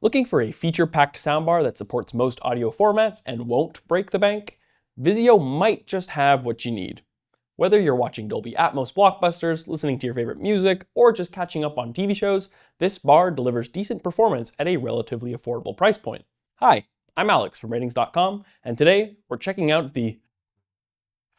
Looking for a feature-packed soundbar that supports most audio formats and won't break the bank? Vizio might just have what you need. Whether you're watching Dolby Atmos blockbusters, listening to your favorite music, or just catching up on TV shows, this bar delivers decent performance at a relatively affordable price point. Hi, I'm Alex from RTINGS.com, and today we're checking out the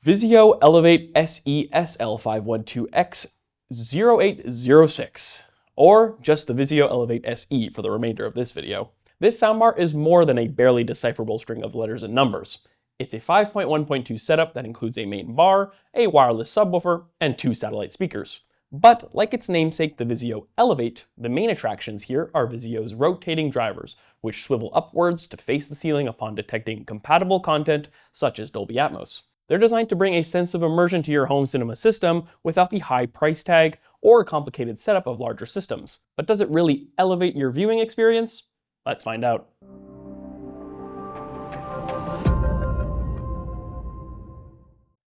Vizio Elevate SE SL512X-0806. Or just the Vizio Elevate SE for the remainder of this video. This soundbar is more than a barely decipherable string of letters and numbers. It's a 5.1.2 setup that includes a main bar, a wireless subwoofer, and 2 satellite speakers. But like its namesake, the Vizio Elevate, the main attractions here are Vizio's rotating drivers, which swivel upwards to face the ceiling upon detecting compatible content such as Dolby Atmos. They're designed to bring a sense of immersion to your home cinema system without the high price tag or complicated setup of larger systems. But does it really elevate your viewing experience? Let's find out.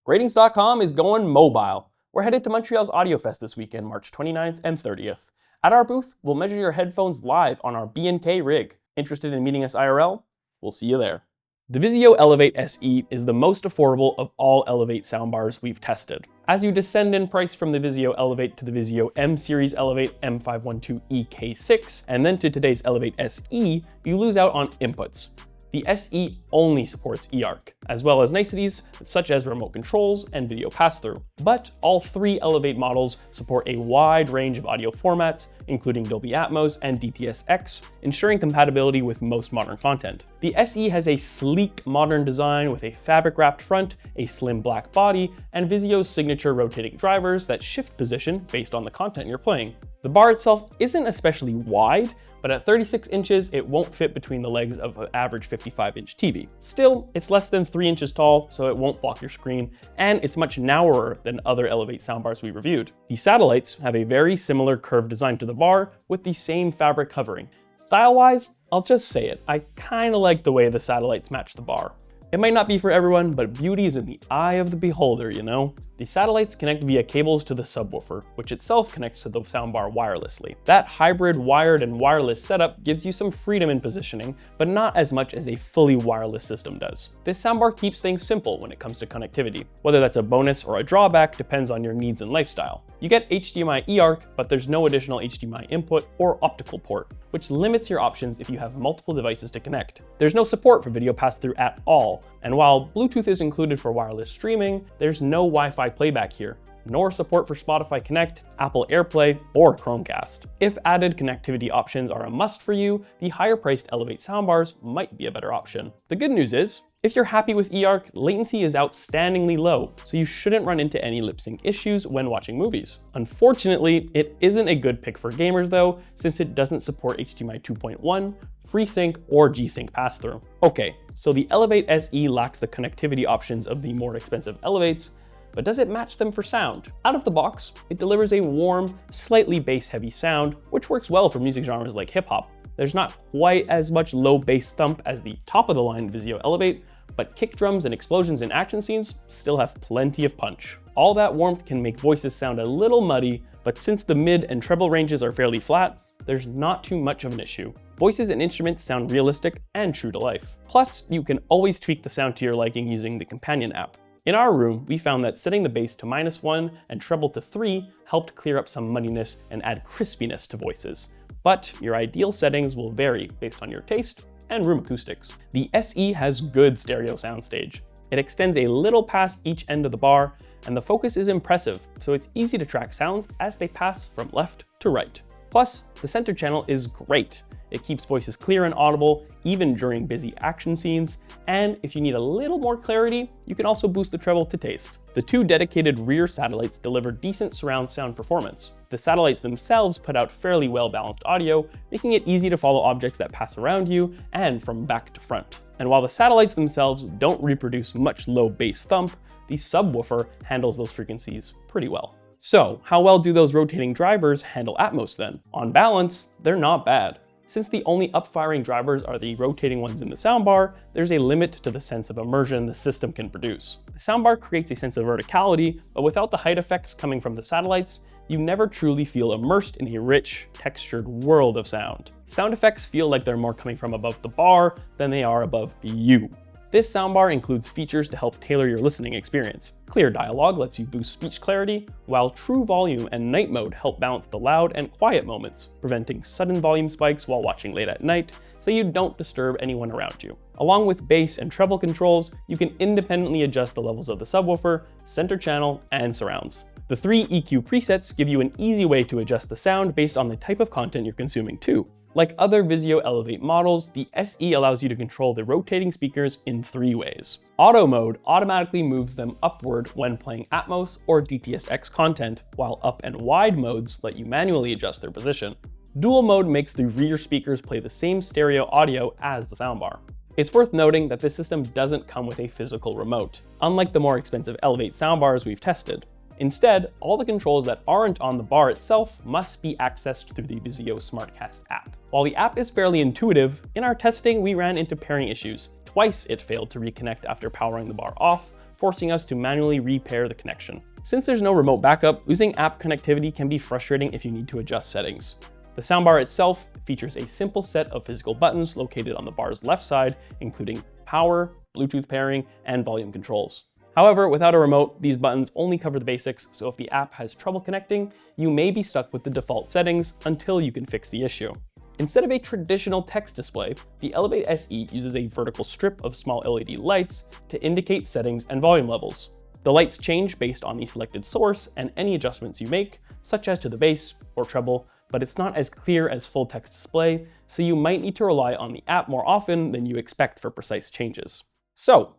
RTINGS.com is going mobile. We're headed to Montreal's AudioFest this weekend, March 29th and 30th. At our booth, we'll measure your headphones live on our B&K rig. Interested in meeting us IRL? We'll see you there. The Vizio Elevate SE is the most affordable of all Elevate soundbars we've tested. As you descend in price from the Vizio Elevate to the Vizio M Series Elevate M512EK6, and then to today's Elevate SE, you lose out on inputs. The SE only supports eARC, as well as niceties such as remote controls and video pass-through. But all 3 Elevate models support a wide range of audio formats, including Dolby Atmos and DTS, ensuring compatibility with most modern content. The SE has a sleek, modern design with a fabric-wrapped front, a slim black body, and Vizio's signature rotating drivers that shift position based on the content you're playing. The bar itself isn't especially wide, but at 36 inches, it won't fit between the legs of an average 55-inch TV. Still, it's less than 3 inches tall, so it won't block your screen, and it's much narrower than other Elevate soundbars we reviewed. The satellites have a very similar curved design to the bar with the same fabric covering. Style-wise, I'll just say it, I kinda like the way the satellites match the bar. It might not be for everyone, but beauty is in the eye of the beholder, you know? The satellites connect via cables to the subwoofer, which itself connects to the soundbar wirelessly. That hybrid wired and wireless setup gives you some freedom in positioning, but not as much as a fully wireless system does. This soundbar keeps things simple when it comes to connectivity. Whether that's a bonus or a drawback depends on your needs and lifestyle. You get HDMI eARC, but there's no additional HDMI input or optical port, which limits your options if you have multiple devices to connect. There's no support for video pass-through at all, and while Bluetooth is included for wireless streaming, there's no Wi-Fi playback here, nor support for Spotify Connect, Apple AirPlay, or Chromecast. If added connectivity options are a must for you, the higher-priced Elevate soundbars might be a better option. The good news is, if you're happy with eARC, latency is outstandingly low, so you shouldn't run into any lip-sync issues when watching movies. Unfortunately, it isn't a good pick for gamers though, since it doesn't support HDMI 2.1, FreeSync, or G-Sync pass-through. Okay, so the Elevate SE lacks the connectivity options of the more expensive Elevates, but does it match them for sound? Out of the box, it delivers a warm, slightly bass-heavy sound, which works well for music genres like hip-hop. There's not quite as much low bass thump as the top-of-the-line Vizio Elevate, but kick drums and explosions in action scenes still have plenty of punch. All that warmth can make voices sound a little muddy, but since the mid and treble ranges are fairly flat, there's not too much of an issue. Voices and instruments sound realistic and true to life. Plus, you can always tweak the sound to your liking using the companion app. In our room, we found that setting the bass to -1 and treble to 3 helped clear up some muddiness and add crispiness to voices. But your ideal settings will vary based on your taste and room acoustics. The SE has good stereo soundstage. It extends a little past each end of the bar, and the focus is impressive, so it's easy to track sounds as they pass from left to right. Plus, the center channel is great. It keeps voices clear and audible, even during busy action scenes, and if you need a little more clarity, you can also boost the treble to taste. The 2 dedicated rear satellites deliver decent surround sound performance. The satellites themselves put out fairly well-balanced audio, making it easy to follow objects that pass around you and from back to front. And while the satellites themselves don't reproduce much low bass thump, the subwoofer handles those frequencies pretty well. So, how well do those rotating drivers handle Atmos then? On balance, they're not bad. Since the only up-firing drivers are the rotating ones in the soundbar, there's a limit to the sense of immersion the system can produce. The soundbar creates a sense of verticality, but without the height effects coming from the satellites, you never truly feel immersed in a rich, textured world of sound. Sound effects feel like they're more coming from above the bar than they are above you. This soundbar includes features to help tailor your listening experience. Clear dialogue lets you boost speech clarity, while true volume and night mode help balance the loud and quiet moments, preventing sudden volume spikes while watching late at night, so you don't disturb anyone around you. Along with bass and treble controls, you can independently adjust the levels of the subwoofer, center channel, and surrounds. The 3 EQ presets give you an easy way to adjust the sound based on the type of content you're consuming too. Like other Vizio Elevate models, the SE allows you to control the rotating speakers in 3 ways. Auto mode automatically moves them upward when playing Atmos or DTS-X content, while up and wide modes let you manually adjust their position. Dual mode makes the rear speakers play the same stereo audio as the soundbar. It's worth noting that this system doesn't come with a physical remote, unlike the more expensive Elevate soundbars we've tested. Instead, all the controls that aren't on the bar itself must be accessed through the Vizio SmartCast app. While the app is fairly intuitive, in our testing we ran into pairing issues. Twice it failed to reconnect after powering the bar off, forcing us to manually repair the connection. Since there's no remote backup, losing app connectivity can be frustrating if you need to adjust settings. The soundbar itself features a simple set of physical buttons located on the bar's left side, including power, Bluetooth pairing, and volume controls. However, without a remote, these buttons only cover the basics, so if the app has trouble connecting, you may be stuck with the default settings until you can fix the issue. Instead of a traditional text display, the Elevate SE uses a vertical strip of small LED lights to indicate settings and volume levels. The lights change based on the selected source and any adjustments you make, such as to the bass or treble, but it's not as clear as full text display, so you might need to rely on the app more often than you expect for precise changes. So,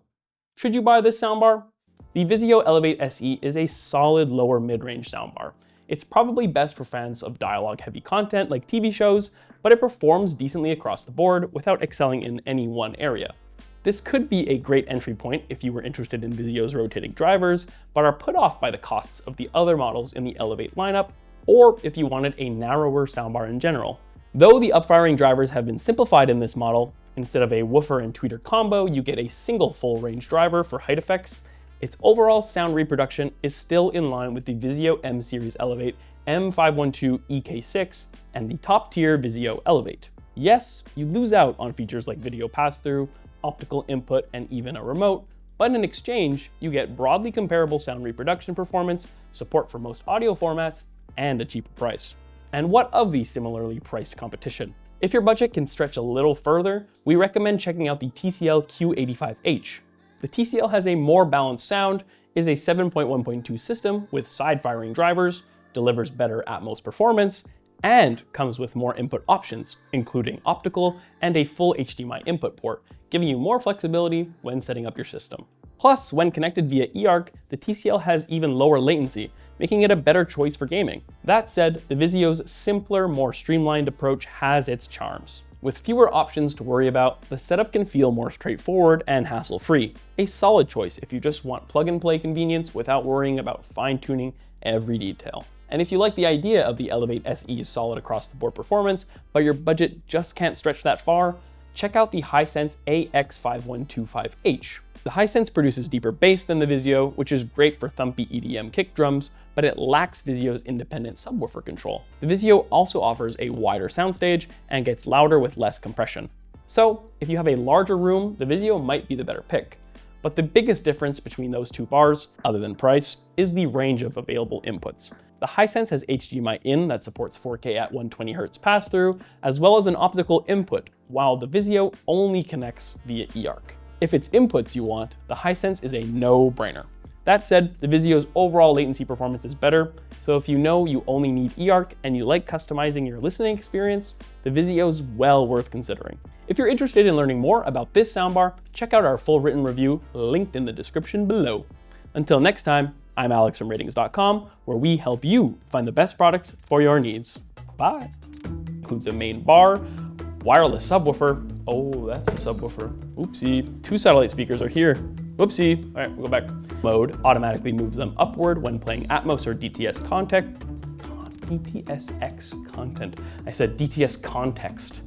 should you buy this soundbar? The Vizio Elevate SE is a solid lower mid-range soundbar. It's probably best for fans of dialogue-heavy content like TV shows, but it performs decently across the board without excelling in any one area. This could be a great entry point if you were interested in Vizio's rotating drivers, but are put off by the costs of the other models in the Elevate lineup, or if you wanted a narrower soundbar in general. Though the up-firing drivers have been simplified in this model, instead of a woofer and tweeter combo, you get a single full-range driver for height effects. Its overall sound reproduction is still in line with the Vizio M Series Elevate M512EK6 and the top-tier Vizio Elevate. Yes, you lose out on features like video pass-through, optical input, and even a remote, but in exchange, you get broadly comparable sound reproduction performance, support for most audio formats, and a cheaper price. And what of the similarly priced competition? If your budget can stretch a little further, we recommend checking out the TCL Q85H. The TCL has a more balanced sound, is a 7.1.2 system with side-firing drivers, delivers better Atmos performance, and comes with more input options, including optical and a full HDMI input port, giving you more flexibility when setting up your system. Plus, when connected via eARC, the TCL has even lower latency, making it a better choice for gaming. That said, the Vizio's simpler, more streamlined approach has its charms. With fewer options to worry about, the setup can feel more straightforward and hassle-free. A solid choice if you just want plug-and-play convenience without worrying about fine-tuning every detail. And if you like the idea of the Elevate SE's solid across-the-board performance, but your budget just can't stretch that far, check out the Hisense AX5125H. The Hisense produces deeper bass than the Vizio, which is great for thumpy EDM kick drums, but it lacks Vizio's independent subwoofer control. The Vizio also offers a wider soundstage and gets louder with less compression. So, if you have a larger room, the Vizio might be the better pick. But the biggest difference between those two bars, other than price, is the range of available inputs. The Hisense has HDMI in that supports 4K at 120Hz pass-through, as well as an optical input, while the Vizio only connects via eARC. If it's inputs you want, the Hisense is a no-brainer. That said, the Vizio's overall latency performance is better, so if you know you only need eARC and you like customizing your listening experience, the Vizio's well worth considering. If you're interested in learning more about this soundbar, check out our full written review linked in the description below. Until next time, I'm Alex from RTINGS.com, where we help you find the best products for your needs. Bye. Includes a main bar, wireless subwoofer. Oh, that's a subwoofer. Oopsie. 2 satellite speakers are here. Whoopsie. All right, we'll go back. Mode automatically moves them upward when playing Atmos or DTS content. DTS-X content. I said DTS context.